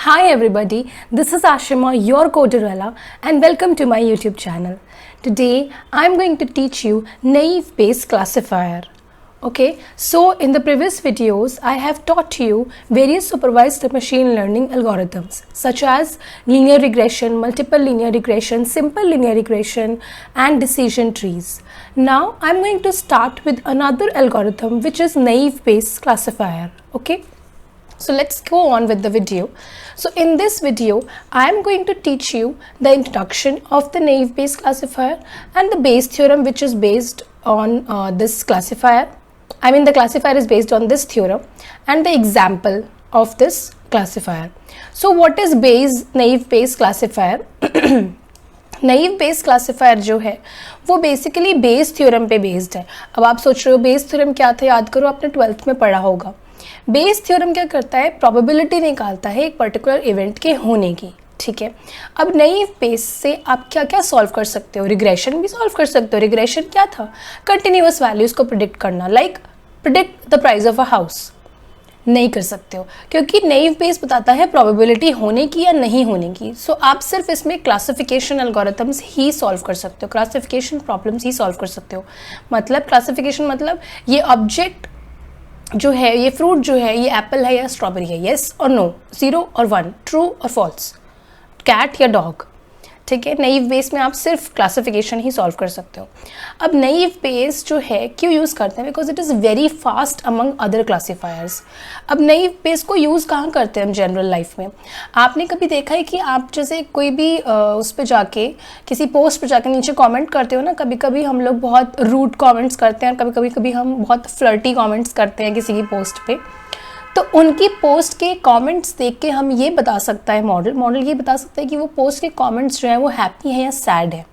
Hi everybody, this is Ashima, your Coderella, and welcome to my YouTube channel. Today I am going to teach you naive Bayes classifier. Okay, so in the previous videos I have taught you various supervised machine learning algorithms such as linear regression, multiple linear regression, simple linear regression and decision trees. Now I am going to start with another algorithm which is naive Bayes classifier. Okay. So let's go on with the video. So in this video, I am going to teach you the introduction of the naive Bayes classifier and the Bayes theorem which is based on this classifier. The classifier is based on this theorem and the example of this classifier. So what is naive Bayes classifier? Naive Bayes classifier जो है वो basically Bayes theorem पे based है. अब आप सोच रहे हो बेस थ्योरम क्या था, याद करो आपने 12th में पढ़ा होगा. बेस थ्योरम क्या करता है, प्रोबेबिलिटी निकालता है एक पर्टिकुलर इवेंट के होने की. ठीक है, अब नैव बेस से आप क्या क्या सॉल्व कर सकते हो, रिग्रेशन भी सॉल्व कर सकते हो. रिग्रेशन क्या था, कंटिन्यूअस वैल्यूज को प्रिडिक्ट करना, like predict the price of a house. नहीं कर सकते हो क्योंकि नैव बेस बताता है प्रोबेबिलिटी होने की या नहीं होने की. सो आप सिर्फ इसमें क्लासिफिकेशन एल्गोरिथम्स ही सॉल्व कर सकते हो, क्लासिफिकेशन प्रॉब्लम्स ही सॉल्व कर सकते हो. मतलब क्लासिफिकेशन मतलब ये ऑब्जेक्ट जो है, ये फ्रूट जो है, ये एप्पल है या स्ट्रॉबेरी है, येस और नो, 0 और 1, ट्रू और फॉल्स, कैट या डॉग. ठीक है, नैव बेस में आप सिर्फ क्लासिफिकेशन ही सॉल्व कर सकते हो. अब नैव बेस जो है क्यों यूज़ करते हैं, because it is very fast among other classifiers. अब नैव बेस को यूज़ कहाँ करते हैं हम जनरल लाइफ में. आपने कभी देखा है कि आप जैसे कोई भी उस पर जाके किसी पोस्ट पर जाके नीचे कमेंट करते हो ना, कभी कभी हम लोग बहुत रूड कमेंट्स करते हैं और कभी हम बहुत फ्लर्टी कमेंट्स करते हैं किसी की पोस्ट पे. तो उनकी पोस्ट के कमेंट्स देख के हम ये बता सकता है मॉडल ये बता सकता है कि वो पोस्ट के कमेंट्स जो है वो हैप्पी है या सैड है.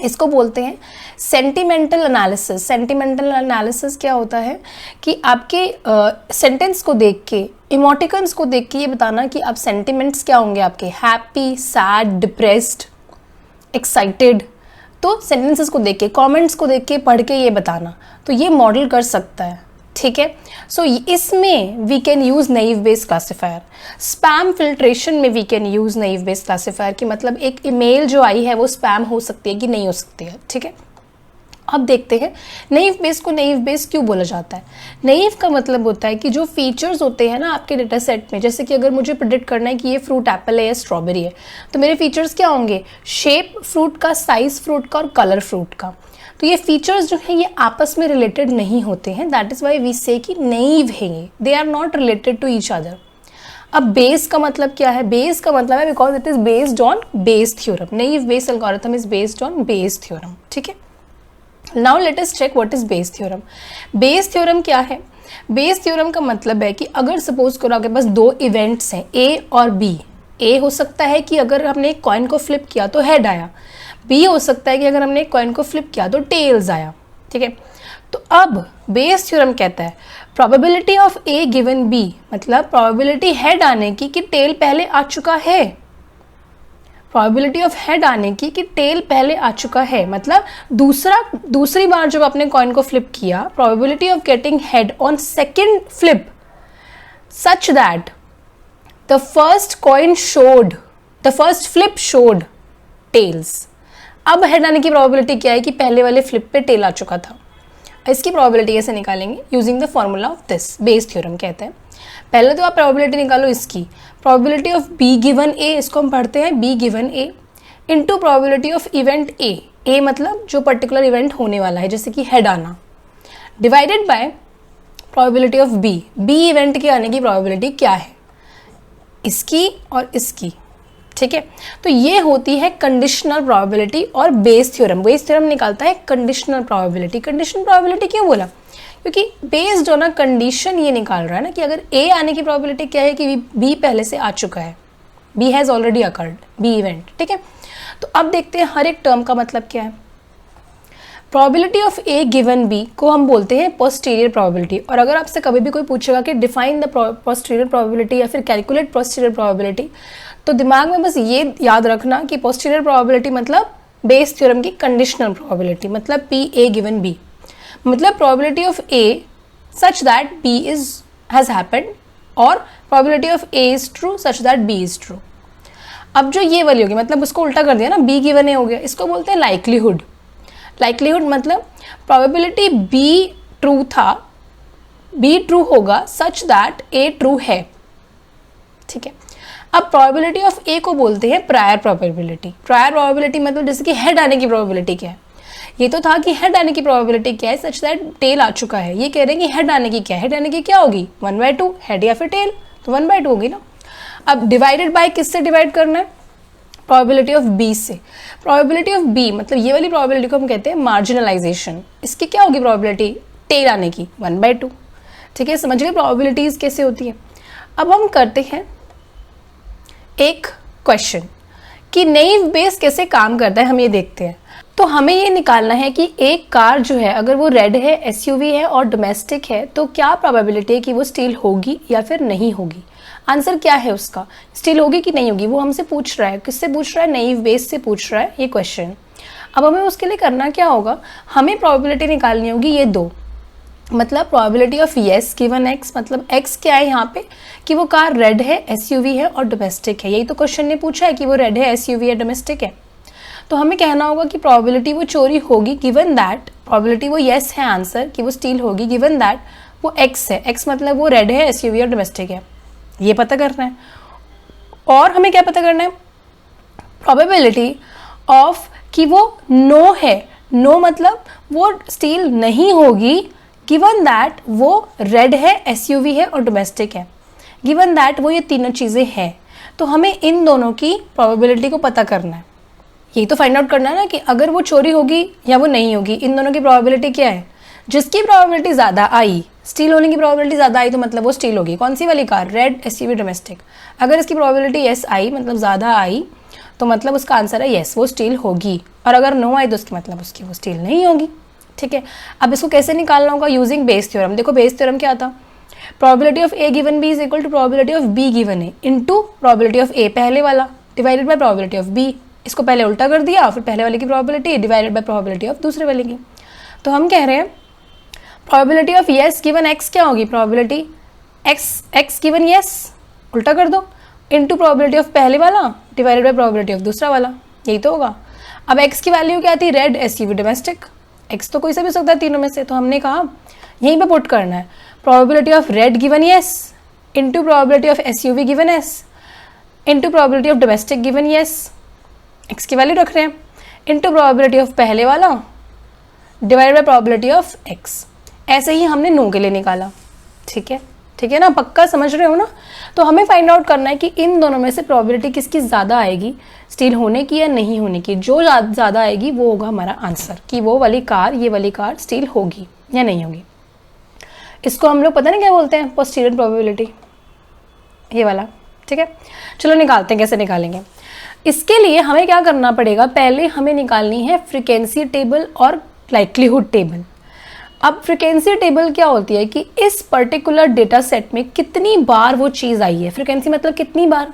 इसको बोलते हैं सेंटिमेंटल एनालिसिस. सेंटिमेंटल एनालिसिस क्या होता है कि आपके सेंटेंस को देख के, इमोटिकन्स को देख के ये बताना कि आप सेंटिमेंट्स क्या होंगे आपके, हैप्पी, सैड, डिप्रेस्ड, एक्साइटेड. तो सेंटेंसेस को देख के, कमेंट्स को देख के, पढ़ के ये बताना, तो ये मॉडल कर सकता है. ठीक है, सो इसमें we can use naive Bayes classifier. Spam filtration में we can use naive Bayes classifier की मतलब एक ईमेल जो आई है वो स्पैम हो सकती है कि नहीं हो सकती है. ठीक है, अब देखते हैं नैव बेस को नैव बेस क्यों बोला जाता है. नैव का मतलब होता है कि जो फीचर्स होते हैं ना आपके डेटा सेट में, जैसे कि अगर मुझे प्रेडिक्ट करना है कि ये फ्रूट एप्पल है या स्ट्रॉबेरी है, तो मेरे फीचर्स क्या होंगे, शेप फ्रूट का, साइज फ्रूट का और कलर फ्रूट का. तो ये फीचर्स जो है ये आपस में रिलेटेड नहीं होते हैं. दैट इज वाई वी से कि नैव है, they are not related to each other. अब बेस का मतलब क्या है, बेस का मतलब है because it is based on Bayes theorem. Naive Bayes algorithm is based on Bayes theorem. ठीक है, now let us check what is Bayes theorem. Bayes theorem क्या है, बेस थ्योरम का मतलब है कि अगर सपोज करो आपके पास दो इवेंट्स हैं ए और बी. ए हो सकता है कि अगर हमने एक कॉइन को फ्लिप किया तो हेड आया, बी हो सकता है कि अगर हमने एक कॉइन को फ्लिप किया तो टेल्स आया. ठीक है, तो अब बेस थ्योरम कहता है probability of A given B, मतलब प्रोबेबिलिटी हेड आने की कि टेल पहले आ चुका है. प्रोबेबिलिटी ऑफ हेड आने की कि टेल पहले आ चुका है, मतलब दूसरी बार जब आपने कॉइन को फ्लिप किया, probability of getting head on second flip such that the first flip showed tails. अब हेड आने की प्रोबेबिलिटी क्या है कि पहले वाले फ्लिप पे टेल आ चुका था. इसकी प्रोबेबिलिटी कैसे निकालेंगे, using the formula of this. Bayes theorem कहते हैं पहले तो आप प्रोबेबिलिटी निकालो इसकी, probability of B given A, इसको हम पढ़ते हैं B given A, into probability of event A. A मतलब जो पर्टिकुलर इवेंट होने वाला है, जैसे कि हेड आना, divided by probability of B. B event के आने की प्रोबेबिलिटी क्या है, इसकी और इसकी. ठीक है, तो ये होती है कंडीशनल प्रोबेबिलिटी. और बेस थ्योरम निकालता है कंडीशनल प्रोबेबिलिटी. कंडीशनल प्रोबेबिलिटी क्यों बोला, क्योंकि बेस्ड ऑन अ कंडीशन ये निकाल रहा है ना कि अगर ए आने की प्रोबेबिलिटी क्या है कि बी पहले से आ चुका है, B has already occurred, B event. ठीक है, तो अब देखते हैं हर एक टर्म का मतलब क्या है. Probability of A given B को हम बोलते हैं पोस्टीरियर प्रोबेबिलिटी. और अगर आपसे कभी भी कोई पूछेगा कि डिफाइन द पोस्टीरियर प्रोबेबिलिटी या फिर कैलकुलेट पोस्टीरियर प्रोबेबिलिटी, तो दिमाग में बस ये याद रखना कि पोस्टीरियर प्रोबेबिलिटी मतलब बेस थ्योरम की कंडीशनल प्रोबेबिलिटी, मतलब पी ए गिवन बी, मतलब probability of A such that B has happened और probability of A is true such that B is true. अब जो ये वाली होगी, मतलब उसको उल्टा कर दिया ना, बी गिवन ए हो गया, इसको बोलते हैं लाइक्लीहुड। लाइक्लीहुड मतलब प्रोबेबिलिटी बी ट्रू था, बी ट्रू होगा सच दैट ए ट्रू है, ठीक है। अब प्रोबेबिलिटी ऑफ ए को बोलते हैं प्रायर प्रोबेबिलिटी। प्रायर प्रोबेबिलिटी मतलब जैसे कि हेड आने की प्रोबेबिलिटी क्या है, ये तो था कि हेड आने की प्रोबेबिलिटी क्या है सच दैट टेल आ चुका है, ये कह रहे हैं कि हेड आने की क्या है, हेड आने की क्या होगी 1/2, हेड या फिर टेल, तो 1/2 होगी ना। अब डिवाइडेड बाय किससे डिवाइड करना है, प्रोबेबिलिटी ऑफ बी से। प्रोबेबिलिटी ऑफ बी मतलब ये वाली प्रोबेबिलिटी को हम कहते हैं मार्जिनलाइजेशन, इसकी क्या होगी प्रोबेबिलिटी टेल आने की 1/2, ठीक है। समझ गए प्रोबेबिलिटीज कैसे होती है। अब हम करते हैं एक क्वेश्चन कि नेइव बेस कैसे काम करता है, हम ये देखते हैं। तो हमें ये निकालना है कि एक कार जो है अगर वो रेड है, एसयूवी है और डोमेस्टिक है, तो क्या प्रोबेबिलिटी है कि वो स्टील होगी या फिर नहीं होगी। आंसर क्या है उसका, स्टील होगी कि नहीं होगी, वो हमसे पूछ रहा है। किससे पूछ रहा है, नेइव बेस से पूछ रहा है ये क्वेश्चन। अब हमें उसके लिए करना क्या होगा, हमें प्रोबेबिलिटी निकालनी होगी ये दो, मतलब probability of yes given x, मतलब एक्स क्या है यहाँ पे कि वो कार रेड है, एसयूवी है और डोमेस्टिक है। यही तो क्वेश्चन ने पूछा है कि वो रेड है, एसयूवी है, डोमेस्टिक है। तो हमें कहना होगा कि प्रोबेबिलिटी वो चोरी होगी गिवन दैट, प्रोबेबिलिटी वो येस है आंसर कि वो स्टील होगी गिवन दैट वो एक्स है। एक्स मतलब वो रेड है, एसयूवी और डोमेस्टिक है, ये पता करना है। और हमें क्या पता करना है, प्रोबेबिलिटी ऑफ कि वो नो है, नो मतलब वो स्टील नहीं होगी गिवन दैट वो रेड है, एसयूवी है और डोमेस्टिक है, गिवन दैट वो ये तीनों चीज़ें हैं। तो हमें इन दोनों की प्रोबेबिलिटी को पता करना है, यही तो फाइंड आउट करना है ना कि अगर वो चोरी होगी या वो नहीं होगी, इन दोनों की प्रोबेबिलिटी क्या है। जिसकी प्रोबेबिलिटी ज़्यादा आई, स्टील होने की प्रोबेबिलिटी ज़्यादा आई, तो मतलब वो स्टील होगी। कौन सी वाली कार, रेड, एसयूवी, डोमेस्टिक। अगर इसकी प्रोबेबिलिटी येस आई मतलब ज़्यादा आई, तो मतलब उसका आंसर है येस, वो स्टील होगी। और अगर नो आई तो उसकी मतलब उसकी वो स्टील नहीं होगी, ठीक है। अब इसको कैसे निकालना होगा, यूजिंग बेस थ्योरम। देखो बेस थ्योरम क्या था, probability of A given B is equal to probability of B given A into probability of A पहले वाला divided by probability of B. इसको पहले उल्टा कर दिया, फिर पहले वाले की probability divided by probability of दूसरे वाले की। तो हम कह रहे हैं probability of yes given x क्या होगी, प्रोबेबिलिटी एक्स गिवन येस उल्टा कर दो इनटू प्रोबेबिलिटी ऑफ पहले वाला डिवाइडेड बाय प्रोबेबिलिटी ऑफ दूसरा वाला, यही तो होगा। अब एक्स की वैल्यू क्या थी, रेड, एसयूवी, डोमेस्टिक। एक्स तो कोई सा भी हो सकता है तीनों में से, तो हमने कहा यहीं पे पुट करना है probability of red given yes into probability of SUV given S into probability of domestic given yes, x की वैल्यू रख रहे हैं, इनटू प्रोबेबिलिटी ऑफ पहले वाला divided by probability of x. ऐसे ही हमने नो के लिए निकाला, ठीक है, ठीक है ना, पक्का समझ रहे हो ना। तो हमें फाइंड आउट करना है कि इन दोनों में से प्रोबेबिलिटी किसकी ज़्यादा आएगी, स्टील होने की या नहीं होने की। जो ज़्यादा आएगी वो होगा हमारा आंसर कि वो वाली कार, ये वाली कार स्टील होगी या नहीं होगी। इसको हम लोग पता नहीं क्या बोलते हैं, पोस्टीरियर प्रोबेबिलिटी, ये वाला, ठीक है। चलो निकालते हैं, कैसे निकालेंगे। इसके लिए हमें क्या करना पड़ेगा, पहले हमें निकालनी है फ्रीक्वेंसी टेबल और लाइक्लीहुड टेबल। अब फ्रीक्वेंसी टेबल क्या होती है कि इस पर्टिकुलर डेटा सेट में कितनी बार वो चीज़ आई है, फ्रीक्वेंसी मतलब कितनी बार,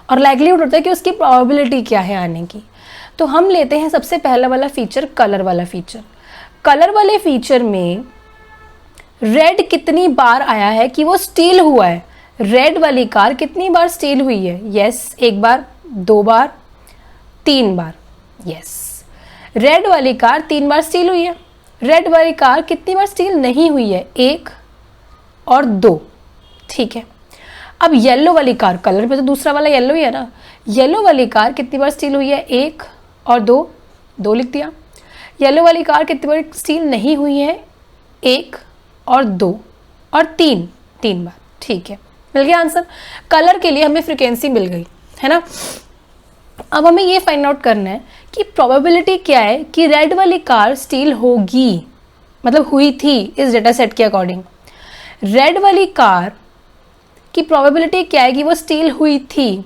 और लाइक्लीहुड होता है कि उसकी प्रोबेबिलिटी क्या है आने की। तो हम लेते हैं सबसे पहला वाला फीचर, कलर वाला फीचर। कलर वाले फीचर में रेड कितनी बार आया है कि वो स्टील हुआ है, रेड वाली कार कितनी बार स्टील हुई है, यस, एक बार, दो बार, तीन बार, यस, रेड वाली कार 3 बार स्टील हुई है। रेड वाली कार कितनी बार स्टील नहीं हुई है, 1 और 2, ठीक है। अब येलो वाली कार, कलर पे तो दूसरा वाला येलो ही है ना, येलो वाली कार कितनी बार स्टील हुई है, 1 और 2, 2 लिख दिया। येलो वाली कार कितनी बार स्टील नहीं हुई है, 1 और 2 और 3, 3 बार, ठीक है, मिल गया आंसर। कलर के लिए हमें फ्रीक्वेंसी मिल गई है ना। अब हमें ये फाइंड आउट करना है कि प्रोबेबिलिटी क्या है कि रेड वाली कार स्टील होगी, मतलब हुई थी इस डेटा सेट के अकॉर्डिंग। रेड वाली कार की प्रोबेबिलिटी क्या है कि वो स्टील हुई थी,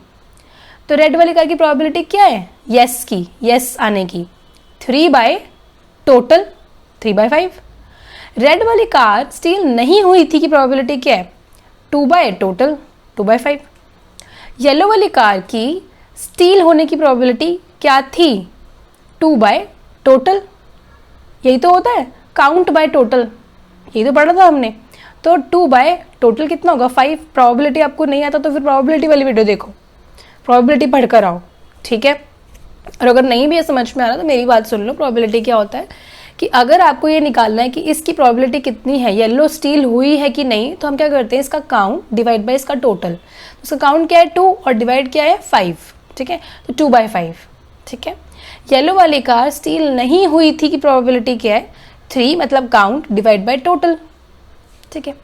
तो रेड वाली कार की प्रोबेबिलिटी क्या है, यस की, यस आने की, 3 बाय टोटल 3/5। रेड वाली कार स्टील नहीं हुई थी की प्रोबेबिलिटी क्या है, 2 बाय टोटल 2/5। येलो वाली कार की स्टील होने की प्रोबेबिलिटी क्या थी, 2 बाय टोटल, यही तो होता है काउंट बाय टोटल, यही तो पढ़ा था हमने। तो 2 बाय टोटल कितना होगा 5। प्रोबेबिलिटी आपको नहीं आता तो फिर प्रोबेबिलिटी वाली वीडियो देखो, प्रोबेबिलिटी पढ़कर आओ, ठीक है। और अगर नहीं भी ये समझ में आ रहा तो मेरी बात सुन लो। प्रोबेबिलिटी क्या होता है कि अगर आपको ये निकालना है कि इसकी प्रोबेबिलिटी कितनी है, येलो स्टील हुई है कि नहीं, तो हम क्या करते हैं, इसका काउंट डिवाइड बाय इसका टोटल। उसका काउंट क्या है 2 और डिवाइड क्या है 5, ठीक है, तो 2 बाय 5, ठीक है। येलो वाली कार स्टील नहीं हुई थी की प्रोबेबिलिटी क्या है 3, मतलब काउंट डिवाइड बाय टोटल, ठीक है।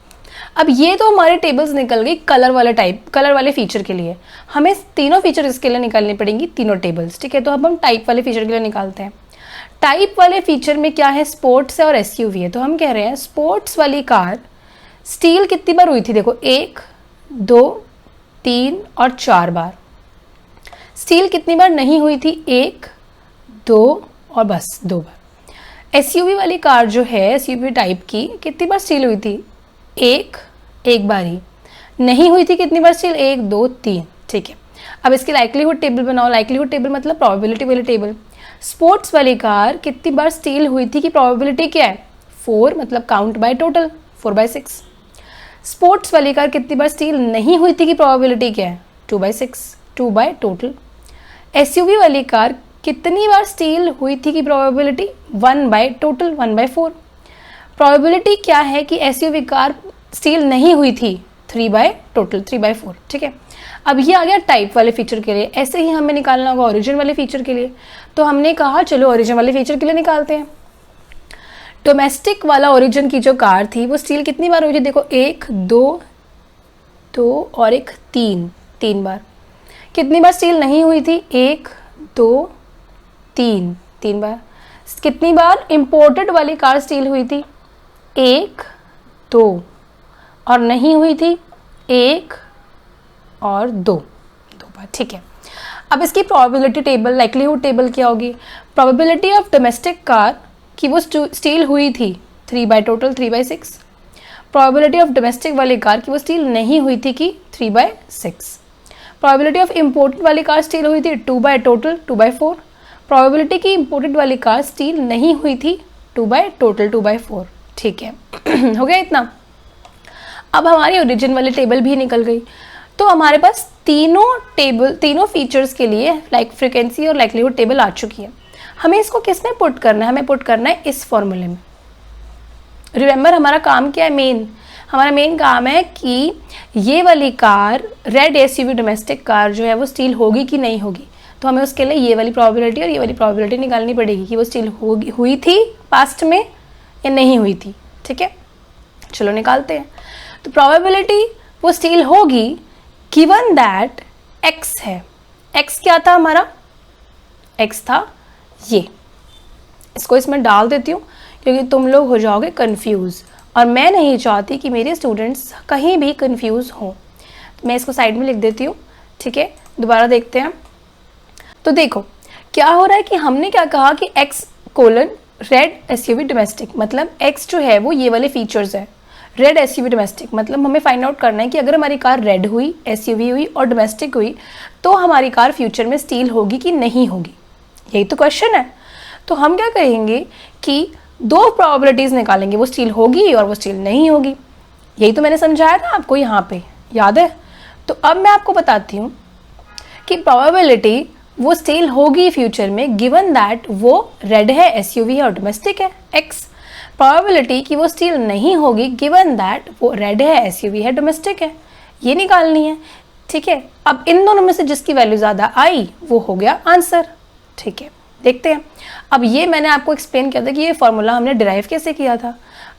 अब ये तो हमारे टेबल्स निकल गई कलर वाले टाइप, कलर वाले फीचर के लिए। हमें तीनों फीचर इसके लिए निकालनी पड़ेंगी, तीनों टेबल्स, ठीक है। तो अब हम टाइप वाले फीचर के लिए निकालते हैं। टाइप वाले फीचर में क्या है, स्पोर्ट्स है और एसयूवी है। तो हम कह रहे हैं स्पोर्ट्स वाली कार स्टील कितनी बार हुई थी, देखो 1, 2, 3 और 4 बार। स्टील कितनी बार नहीं हुई थी, 1, 2 और बस 2 बार। एसयूवी वाली कार जो है, एसयूवी टाइप की, कितनी बार स्टील हुई थी, एक बार ही। नहीं हुई थी कितनी बार स्टील, 1, 2, 3, ठीक है। अब इसकी लाइक्लीहुड टेबल बनाओ। लाइक्लीहुड टेबल मतलब प्रोबेबिलिटी वाली टेबल। स्पोर्ट्स वाली कार कितनी बार स्टील हुई थी की प्रोबेबिलिटी क्या है 4, मतलब count by total 4 by 6। Sports वाली कार कितनी बार स्टील नहीं हुई थी की प्रोबेबिलिटी क्या है 2 बाय 6, 2 बाय टोटल। एसयूवी वाली कार कितनी बार स्टील हुई थी की probability 1 by total, 1 by 4। Probability क्या है कि एसयूवी कार स्टील नहीं हुई थी 3 बाय टोटल, 3 बाय 4, ठीक है। अब ये आ गया टाइप वाले फीचर के लिए। ऐसे ही हमें निकालना होगा ओरिजिन वाले फीचर के लिए। तो हमने कहा चलो ओरिजिन वाले फीचर के लिए निकालते हैं। डोमेस्टिक वाला ओरिजिन की जो कार थी वो स्टील कितनी बार हुई थी, देखो 1, 2 और 1 3 बार। कितनी बार स्टील नहीं हुई थी, 1, 2, 3 बार। कितनी बार इंपोर्टेड वाली कार स्टील हुई थी, 1, 2 और नहीं हुई थी 1 और 2 बार, ठीक है। अब इसकी प्रोबेबिलिटी टेबल, लाइक्लीहुड टेबल क्या होगी, प्रोबेबिलिटी ऑफ डोमेस्टिक कार कि वो स्टील हुई थी 3 by total, 3 by 6। Probability of domestic वाली कार की वो स्टील नहीं हुई थी कि 3 बाय 6। प्रोबेबिलिटी ऑफ इम्पोर्टेड वाली कार स्टील हुई थी 2 बाय टोटल, 2 बाय 4। प्रोबेबिलिटी की इम्पोर्टेड वाली कार स्टील नहीं हुई थी 2 बाय टोटल, 2 बाय 4, ठीक है। हो गया इतना। अब हमारी ओरिजिन वाली टेबल भी निकल गई। तो हमारे पास तीनों फीचर्स के लिए लाइक फ्रीक्वेंसी और लाइक्लीहुड टेबल आ चुकी है। हमें इसको किसमें पुट करना है, हमें पुट करना है इस फॉर्मूले में। रिमेंबर हमारा काम क्या है, हमारा मेन काम है कि ये वाली car red SUV domestic car जो है वो स्टील होगी कि नहीं होगी। तो हमें उसके लिए ये वाली प्रोबेबिलिटी और ये वाली प्रोबेबिलिटी निकालनी पड़ेगी कि वो स्टील हुई थी पास्ट में या नहीं हुई थी, ठीक है। चलो निकालते हैं। तो प्रोबेबिलिटी वो स्टील होगी गिवन दैट x है। x क्या था हमारा, x था ये। इसको इसमें डाल देती हूँ क्योंकि तुम लोग हो जाओगे कंफ्यूज और मैं नहीं चाहती कि मेरे स्टूडेंट्स कहीं भी कंफ्यूज हों। तो मैं इसको साइड में लिख देती हूँ, ठीक है। दोबारा देखते हैं। तो देखो क्या हो रहा है कि हमने क्या कहा कि x colon red SUV domestic, मतलब x जो है वो ये वाले फीचर्स है। रेड एसयूवी डोमेस्टिक मतलब हमें फाइंड आउट करना है कि अगर हमारी कार रेड हुई, एसयूवी हुई और डोमेस्टिक हुई तो हमारी कार फ्यूचर में स्टील होगी कि नहीं होगी, यही तो क्वेश्चन है। तो हम क्या करेंगे कि 2 प्रोबेबिलिटीज निकालेंगे, वो स्टील होगी और वो स्टील नहीं होगी। यही तो मैंने समझाया था आपको यहाँ पे, याद है। तो अब मैं आपको बताती हूँ कि प्रोबेबिलिटी वो स्टील होगी फ्यूचर में गिवन दैट वो रेड है, एसयूवी है और डोमेस्टिक है x। प्रोबेबिलिटी कि वो स्टील नहीं होगी गिवन दैट वो रेड है, एसयूवी है, डोमेस्टिक है, ये निकालनी है, ठीक है। अब इन दोनों में से जिसकी वैल्यू ज़्यादा आई वो हो गया आंसर, ठीक है। देखते हैं। अब ये मैंने आपको एक्सप्लेन किया था कि ये फॉर्मूला हमने डिराइव कैसे किया था।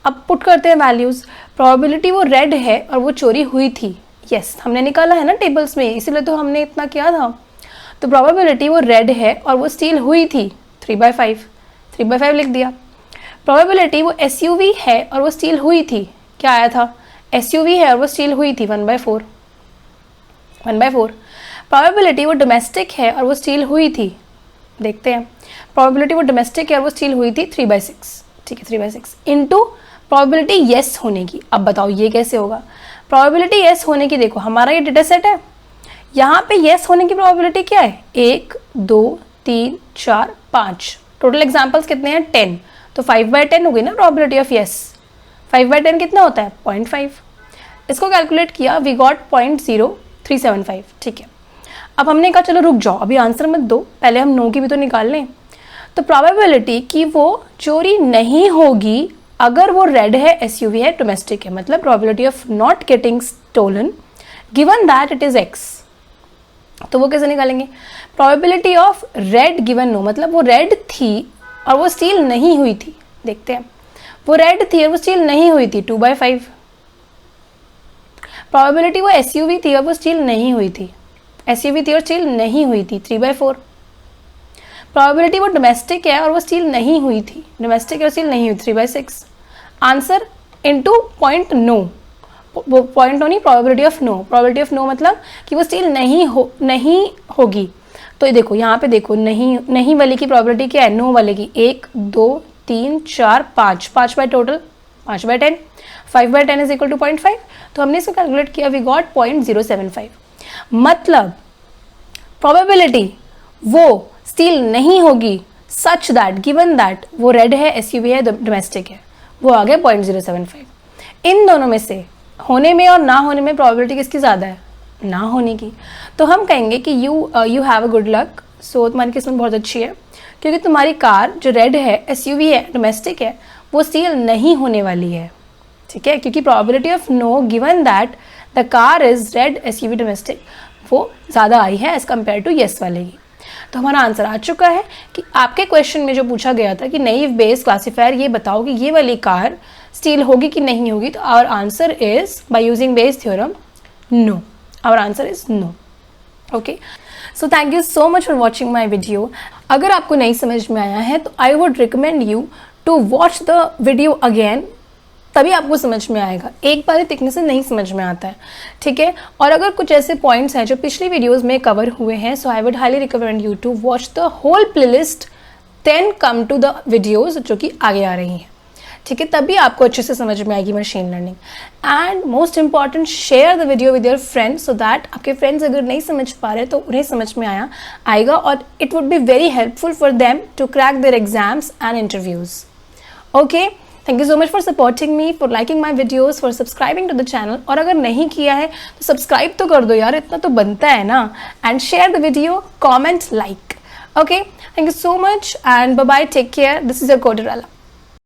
अब पुट करते हैं वैल्यूज़। प्रोबेबिलिटी वो रेड है और वो चोरी हुई थी, यस हमने निकाला है ना टेबल्स में, इसीलिए तो हमने इतना किया था। तो प्रोबेबिलिटी वो रेड है और वो स्टील हुई थी 3 बाय 5 लिख दिया। प्रोबेबिलिटी वो एसयूवी है और वो स्टील हुई थी, क्या आया था, एसयूवी है और वो स्टील हुई थी 1 बाय 4। प्रोबेबिलिटी वो डोमेस्टिक है और वो स्टील हुई थी, देखते हैं। प्रोबेबिलिटी वो डोमेस्टिक है और वो स्टील हुई थी 3 बाय 6, ठीक है, 3 बाय 6 इंटू प्रोबेबिलिटी येस होने की। अब बताओ ये कैसे होगा। प्रोबेबिलिटी येस होने की, देखो हमारा ये डेटा सेट है, यहाँ पे येस होने की प्रोबेबिलिटी क्या है, 1, 2, 3, 4, 5। टोटल एग्जाम्पल्स कितने हैं, 10। तो 5 बाय 10 हो गई ना प्रोबेबिलिटी ऑफ येस। 5/10 कितना होता है 0.5। इसको कैलकुलेट किया, वी गॉट 0.0375। ठीक है, अब हमने कहा चलो रुक जाओ, अभी आंसर मत दो, पहले हम नो की भी तो निकाल लें। तो प्रोबेबिलिटी कि वो चोरी नहीं होगी अगर वो रेड है, एसयूवी है, डोमेस्टिक है, मतलब probability of not getting stolen given that it is X. तो वो कैसे निकालेंगे? Probability of red given no, मतलब वो रेड थी और वो स्टील नहीं हुई थी। देखते हैं, वो रेड थी और वो स्टील नहीं हुई थी, 2/5। प्रोबेबिलिटी वो एसयूवी थी और वो स्टील नहीं हुई थी, एसयूवी थी और स्टील नहीं हुई थी, 3/4। प्रोबेबिलिटी वो डोमेस्टिक है और वो स्टील नहीं हुई थी, डोमेस्टिक और स्टील नहीं हुई, 3/6। आंसर इनटू पॉइंट नो, वो पॉइंट नो नहीं, probability of no. Probability of no मतलब कि वो स्टील नहीं होगी। तो ये देखो, यहाँ पे देखो, नहीं वाले की प्रोबेबिलिटी क्या है, नो वाले की 1 2 3 4 5, 5 by total 5/10, 5/10 is equal to 0.5। तो हमने इसको कैलकुलेट किया, वी गॉट 0.075। मतलब प्रोबेबिलिटी वो स्टील नहीं होगी सच दैट गिवन दैट वो रेड है, एसयूवी है, डोमेस्टिक है, वो आ गया 0.075। इन दोनों में से होने में और ना होने में प्रोबेबिलिटी किसकी ज़्यादा है? ना होने की। तो हम कहेंगे कि you have a good luck, so तुम्हारी किस्मत बहुत अच्छी है क्योंकि तुम्हारी कार जो रेड है, एसयूवी है, डोमेस्टिक है, वो स्टील नहीं होने वाली है। ठीक है, क्योंकि probability of no given that the car is red, SUV, domestic, वो ज़्यादा आई है एज कम्पेयर टू येस वाले की। तो हमारा आंसर आ चुका है कि आपके क्वेश्चन में जो पूछा गया था कि नैव बेस क्लासिफायर ये बताओ कि ये वाली कार स्टील होगी कि नहीं होगी, तो our answer is by using Bayes theorem no. Our answer is no. Okay, so thank you so much for watching my video. अगर आपको नहीं समझ में आया है तो I would recommend you to watch the video again, तभी आपको समझ में आएगा, एक बार देखने से नहीं समझ में आता है। ठीक है, और अगर कुछ ऐसे पॉइंट्स हैं जो पिछली वीडियोस में कवर हुए हैं, so I would highly recommend you to watch the whole playlist, then come to the videos जो कि आगे आ रही हैं। ठीक है, तभी आपको अच्छे से समझ में आएगी machine learning. And most important, share the video with your friends so that आपके फ्रेंड्स अगर नहीं समझ पा रहे तो उन्हें समझ में आएगा और it would be very helpful for them to crack their exams and interviews. Okay, thank you so much for supporting me, for liking my videos, for subscribing to the channel. और अगर नहीं किया है तो सब्सक्राइब तो कर दो यार, इतना तो बनता है ना। And share the video, comment, like. Okay, thank you so much and bye bye, take care. This is your कोडरवाला।